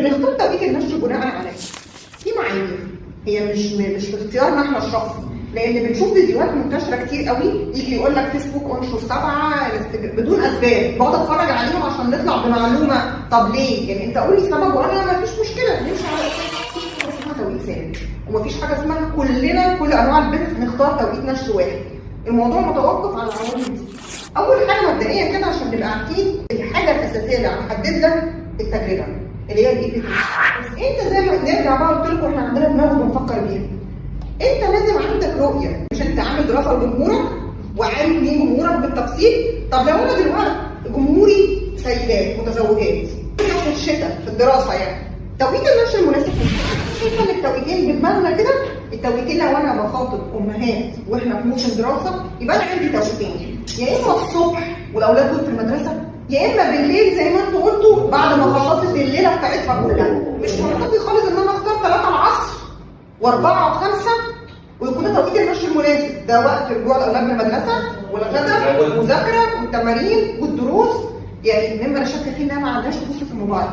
بنختار توقيت النشر بناء على في معايير، هي مش باختيارنا احنا الشخصي، لان بنشوف فيديوهات منتشره كتير قوي يجي يقول لك فيسبوك انشر 7 بدون اسباب، بقعد اتفرج عليهم عشان نطلع بمعلومه. طب ليه؟ يعني انت قول لي سبب وانا ما فيش مشكله نمشي على اساس مفيش حاجه اسمها توقيت ثابت، ومفيش حاجه اسمها كل انواع البيزنس نختار توقيت نشر واحد. الموضوع متوقف على العوامل دي. اول حاجه مبدئيا كده عشان نبقى عارفين الحاجه الاساسيه اللي هنحدد لك التجربه اللي هي الاي بي. بس انت زي ما نرجع بقى قلت لكم احنا عندنا دماغ بنفكر بيها. انت لازم عندك رؤيه، مش انت عامل دراسه لجمهورك وعارف مين جمهورك بالتفصيل. طب لو انا دلوقتي جمهوري سيدات متزوجات في الشتاء في الدراسه، يعني توقيت النشر المناسب شايفه ان التوقيتين بدماغنا كده، التوقيتين لو انا بخاطب امهات واحنا في موسم دراسه يبقى انا عندي توقيتين، يا اما الصبح والاولاد دول في المدرسه، يا اما بالليل زي ما انتوا قلتوا بعد ما خلصت الليله بتاعتها كلها. مش منطقي خالص ان انا اختار 3 العصر و4 و5 ويكون ده توقيت النشر المناسب. ده وقت رجوع الاولاد من المدرسه والغداء والمذاكره والتمارين والدروس، يعني مما لا شك فيه انها ما عندهاش تبص في الموبايل.